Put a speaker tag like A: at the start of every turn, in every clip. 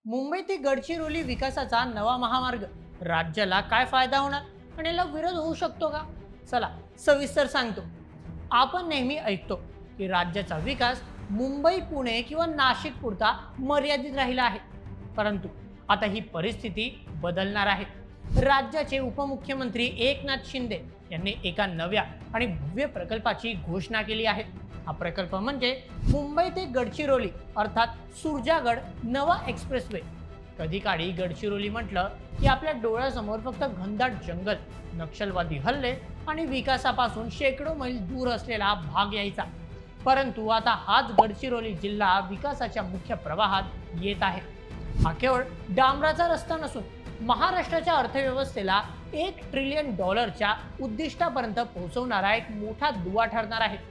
A: मुंबई ते गडचिरोली विकासाचा नवा महामार्ग राज्याला काय फायदा होणार आणि याला विरोध होऊ शकतो का? चला सविस्तर सांगतो. आपण नेहमी ऐकतो की राज्याचा विकास मुंबई पुणे किंवा नाशिक पुरता मर्यादित राहिला आहे. परंतु आता ही परिस्थिती बदलणार आहे. राज्याचे उपमुख्यमंत्री एकनाथ शिंदे यांनी एका नव्या आणि भव्य प्रकल्पाची घोषणा केली आहे. हा प्रकल्प म्हणजे मुंबई ते गडचिरोली अर्थात सुरजागड नवा एक्सप्रेसवे. कधी काळी गडचिरोली म्हटलं की आपल्या डोळ्यासमोर फक्त घनदाट जंगल, नक्षलवादी हल्ले आणि विकासापासून शेकडो मैल दूर असलेला भाग यायचा. परंतु आता हाच गडचिरोली जिल्हा विकासाच्या मुख्य प्रवाहात येत आहे. हा केवळ डांबराचा रस्ता नसून महाराष्ट्राच्या अर्थव्यवस्थेला $1 ट्रिलियन उद्दिष्टापर्यंत पोहोचवणारा एक मोठा दुवा ठरणार आहे.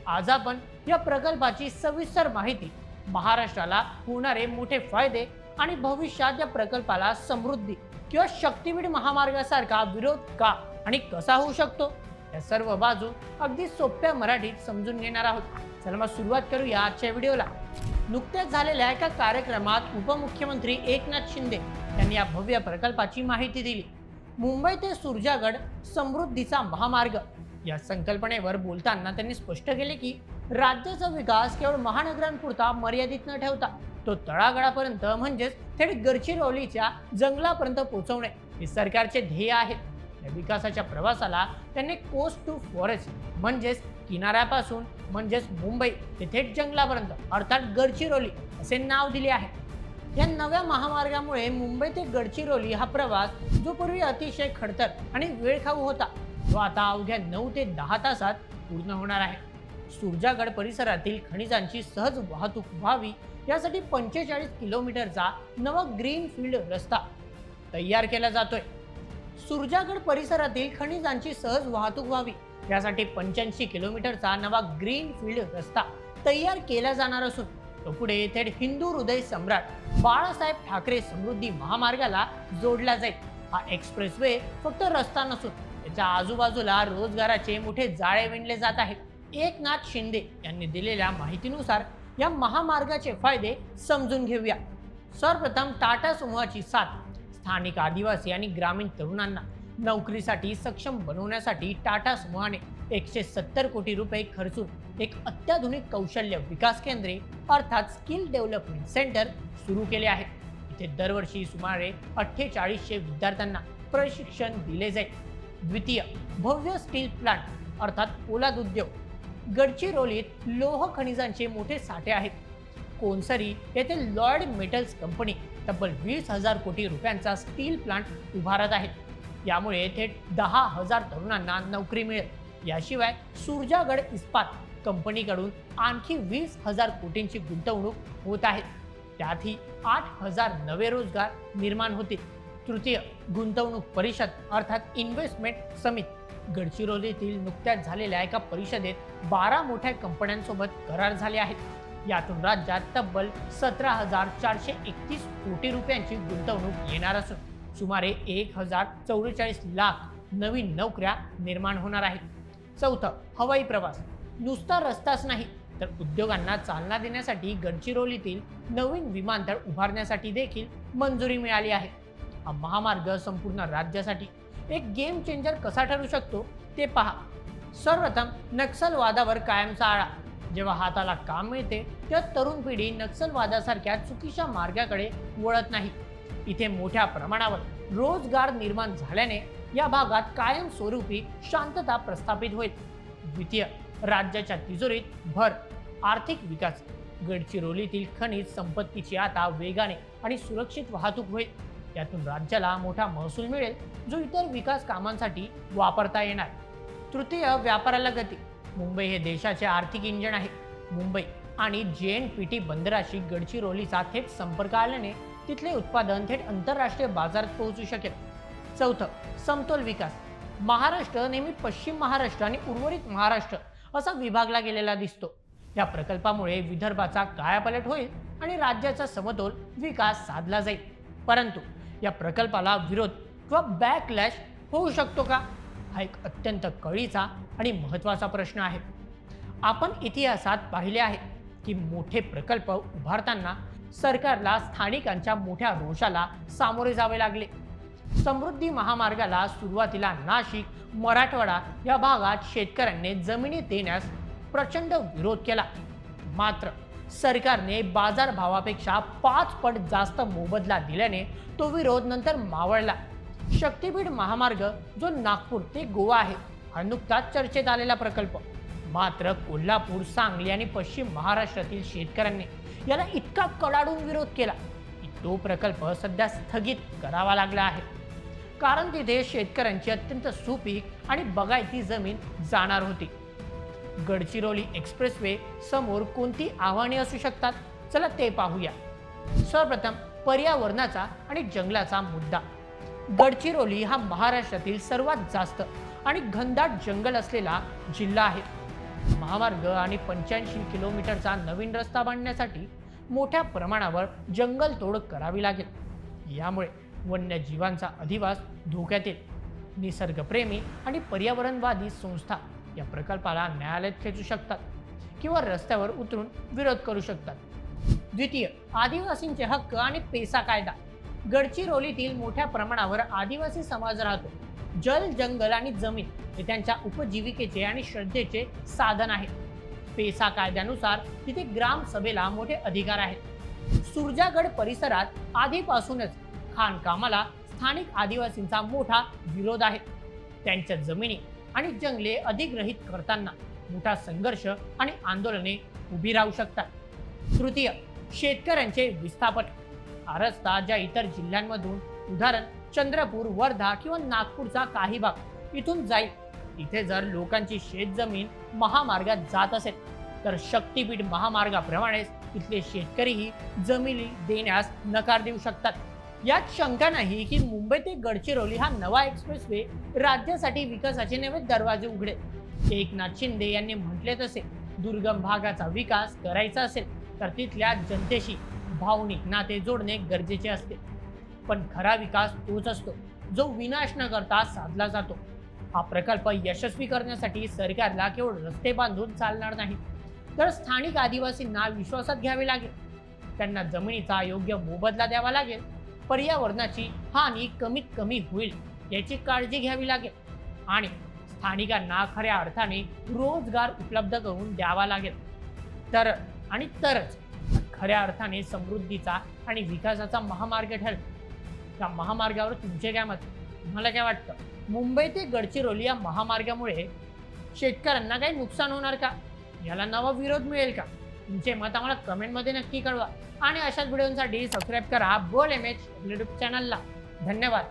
A: आज आपण या प्रकल्पाची सविस्तर माहिती, महाराष्ट्राला होणारे मोठे फायदे आणि भविष्यात या प्रकल्पाला समृद्धी किंवा शक्तीपीठ महामार्गासारखा विरोध का आणि कसा होऊ शकतो या सर्व बाजू अगदी सोप्या मराठीत समजून घेणार आहोत. चला मग सुरुवात करूया आजच्या व्हिडिओला. नुकत्याच झालेल्या एका कार्यक्रमात उपमुख्यमंत्री एकनाथ शिंदे यांनी या भव्य प्रकल्पाची माहिती दिली. मुंबई ते सुरजागड समृद्धीचा महामार्ग या संकल्पनेवर बोलताना त्यांनी स्पष्ट केले की राज्याचा विकास केवळ महानगरांपुरता मर्यादित न ठेवता तो तळागाळापर्यंत म्हणजेच थेट गडचिरोलीच्या जंगलापर्यंत पोहोचवणे हे सरकारचे ध्येय आहे. या विकासाच्या प्रवासाला त्यांनी कोस्ट टू फॉरेस्ट म्हणजेच किनाऱ्यापासून म्हणजेच मुंबई ते थेट जंगलापर्यंत अर्थात गडचिरोली असे नाव दिले आहे. या नव्या महामार्गामुळे मुंबई ते गडचिरोली हा प्रवास जो पूर्वी अतिशय खडतर आणि वेळखाऊ होता तो आता अवघ्या 9 ते 10 तासात पूर्ण होणार आहे. सुरजागड परिसरातील खनिजांची सहज वाहतूक व्हावी यासाठी 45 किलोमीटरचा नवा ग्रीन फील्ड रस्ता तयार केला जातोय. सुरजागड परिसरातील खनिजांची सहज वाहतूक व्हावी यासाठी 85 किलोमीटरचा नवा ग्रीन फील्ड रस्ता तयार केला जाणार असून तो पुढे थेट हिंदू हृदय सम्राट बाळासाहेब ठाकरे समृद्धी महामार्गाला जोडला जाईल. हा एक्सप्रेसवे फक्त रस्ता नसून त्याच्या आजूबाजूला रोजगाराचे मोठे जाळे विणले जात आहेत. एकनाथ शिंदे यांनी दिलेल्या माहितीनुसार या महामार्गाचे फायदे समजून घेऊया. सर्वप्रथम टाटा समूहाची साथ स्थानिक आदिवासी आणि ग्रामीण तरुणांना नोकरीसाठी सक्षम बनवण्यासाठी टाटा समूहाने 170 कोटी रुपये खर्चून एक अत्याधुनिक कौशल्य विकास केंद्रे अर्थात स्किल डेव्हलपमेंट सेंटर सुरू केले आहे. इथे दरवर्षी सुमारे 4800 विद्यार्थ्यांना प्रशिक्षण दिले जाईल. द्वितीय, भव्य स्टील प्लांट अर्थात पोलाद उद्योग. गडचिरोलीत लोह खनिजांचे मोठे साठे आहेत. कोनसरी येथे लॉयड मेटल्स कंपनी तब्बल 20,000 कोटी रुपयांचा स्टील प्लांट उभारत आहे. यामुळे थेट 10,000 तरुणांना नोकरी मिळेल. याशिवाय सुरजागड इस्पात कंपनीकडून आणखी 20,000 कोटींची गुंतवणूक होत आहे. त्यातही 8,000 नवे रोजगार निर्माण होतील. तृतीय, गुंतवणूक परिषद अर्थात इन्व्हेस्टमेंट समित. गडचिरोलीतील नुकत्याच झालेल्या एका परिषदेत 12 मोठ्या कंपन्यांसोबत करार झाले आहेत. यातून राज्यात तब्बल 17,431 कोटी रुपयांची गुंतवणूक येणार असून सुमारे 1,044 लाख नवीन नोकऱ्या निर्माण होणार आहेत. चौथं, हवाई प्रवास. नुसता रस्ताच नाही तर उद्योगांना चालना देण्यासाठी गडचिरोलीतील नवीन विमानतळ उभारण्यासाठी देखील मंजुरी मिळाली आहे. हा महामार्ग संपूर्ण राज्यासाठी एक गेम चेंजर कसा ठरू शकतो ते पहा. सर्वप्रथम, नक्षलवादावर कायमचा आळा. जेव्हा हाताला काम मिळते तेव्हा तरुण पिढी नक्षलवादासारख्या चुकीच्या मार्गाकडे वळत नाही. इथे मोठ्या प्रमाणावर रोजगार निर्माण झाल्याने या भागात कायमस्वरूपी शांतता प्रस्थापित होईल. द्वितीय, राज्याच्या तिजोरीत भर. आर्थिक विकास. गडचिरोलीतील खनिज संपत्तीची आता वेगाने आणि सुरक्षित वाहतूक होईल. यातून राज्याला मोठा महसूल मिळेल जो इतर विकास कामांसाठी वापरता येणार. तृतीय, व्यापाराला गती. मुंबई हे देशाचे आर्थिक इंजिन आहे. मुंबई आणि JNPT बंदराशी गडचिरोलीचा थेट संपर्क आल्याने तिथले उत्पादन थेट आंतरराष्ट्रीय बाजारात पोहोचू शकेल. चौथं, समतोल विकास. महाराष्ट्र नेहमी पश्चिम महाराष्ट्र आणि उर्वरित महाराष्ट्र असा विभागला गेलेला दिसतो. या प्रकल्पामुळे विदर्भाचा कायापालट होईल आणि राज्याचा समतोल विकास साधला जाईल. परंतु या प्रकल्पाला विरोध किंवा बॅकलॅश होऊ शकतो का? हा एक अत्यंत कळीचा आणि महत्त्वाचा प्रश्न आहे. आपण इतिहासात पाहिले आहे की मोठे प्रकल्प उभारताना सरकारला स्थानिकांच्या मोठ्या रोषाला सामोरे जावे लागले. समृद्धी महामार्गाला सुरुवातीला नाशिक, मराठवाडा या भागात शेतकऱ्यांनी जमिनी देण्यास प्रचंड विरोध केला. मात्र सरकारने बाजारभावापेक्षा 5 पट जास्त मोबदला दिल्याने तो विरोध नंतर मावळला. शक्तीपीठ महामार्ग जो नागपूर ते गोवा आहे, हा नुकताच चर्चेत आलेला प्रकल्प. मात्र कोल्हापूर, सांगली आणि पश्चिम महाराष्ट्रातील शेतकऱ्यांनी याला इतका कडाडून विरोध केला की तो प्रकल्प सध्या स्थगित करावा लागला आहे. कारण तिथे शेतकऱ्यांची अत्यंत सुपीक आणि बागायती जमीन जाणार होती. गडचिरोली एक्सप्रेसवे समोर कोणती आव्हाने असू शकतात, चला ते पाहूया. सर्वप्रथम पर्यावरणाचा आणि जंगलाचा मुद्दा. गडचिरोली हा महाराष्ट्रातील सर्वात जास्त आणि घनदाट जंगल असलेला जिल्हा आहे. महामार्ग आणि 85 किलोमीटरचा नवीन रस्ता बांधण्यासाठी मोठ्या प्रमाणावर जंगलतोड करावी लागेल. यामुळे वन्यजीवांचा अधिवास धोक्यात येईल. निसर्गप्रेमी आणि पर्यावरणवादी संस्था या प्रकल्पाला न्यायालयात खेचू शकतात किंवा रस्त्यावर उतरून विरोध करू शकतात. द्वितीय, आदिवासींचे हक्क आणि पेसा कायदा. गडचिरोलीतील मोठ्या प्रमाणावर आदिवासी समाज राहतो. जल, जंगल आणि जमीन हे त्यांच्या उपजीविकेचे आणि श्रद्धेचे साधन आहे. पेसा कायद्यानुसार तिथे ग्रामसभेला मोठे अधिकार आहेत. सुरजागड परिसरात आधीपासूनच खाणकामाला स्थानिक आदिवासींचा मोठा विरोध आहे. त्यांच्या जमिनी आणि जंगले अधिग्रहित करताना मोठा संघर्ष आणि आंदोलने उभी राहू शकतात. तृतीय, शेतकऱ्यांचे विस्थापन. हा रस्ता ज्या इतर जिल्ह्यांमधून, उदाहरण चंद्रपूर, वर्धा किंवा नागपूरचा काही भाग इथून जाईल, तिथे जर लोकांची शेतजमीन महामार्गात जात असेल तर शक्तीपीठ महामार्गाप्रमाणेच तिथले शेतकरीही जमिनी देण्यास नकार देऊ शकतात. यात शंका नाही की मुंबई ते गडचिरोली हा नवा एक्सप्रेसवे राज्यासाठी विकासाचे नवे दरवाजे उघडेल. एकनाथ शिंदे यांनी म्हटले तसे दुर्गम भागाचा विकास करायचा असेल तर तिथल्या जनतेशी भावनिक नाते जोडणे गरजेचे असते. पण खरा विकास तोच असतो जो विनाश न करता साधला जातो. हा प्रकल्प यशस्वी करण्यासाठी सरकारला केवळ रस्ते बांधून चालणार नाही, तर स्थानिक आदिवासींना विश्वासात घ्यावे लागेल. त्यांना जमिनीचा योग्य मोबदला द्यावा लागेल. पर्यावरणाची हानी कमीत कमी होईल याची काळजी घ्यावी लागेल आणि स्थानिकांना खऱ्या अर्थाने रोजगार उपलब्ध करून द्यावा लागेल. तरच खऱ्या अर्थाने समृद्धीचा आणि विकासाचा महामार्ग ठरेल. या महामार्गावर तुमचे काय मत? तुम्हाला काय वाटतं? मुंबई ते गडचिरोली या महामार्गामुळे शेतकऱ्यांना काही नुकसान होणार का? याला नवा विरोध मिळेल का? तुमचे मत आम्हाला कमेंटमध्ये नक्की कळवा आणि अशाच व्हिडिओसाठी सबस्क्राईब करा बोल एमएच यूट्यूब चॅनलला. धन्यवाद.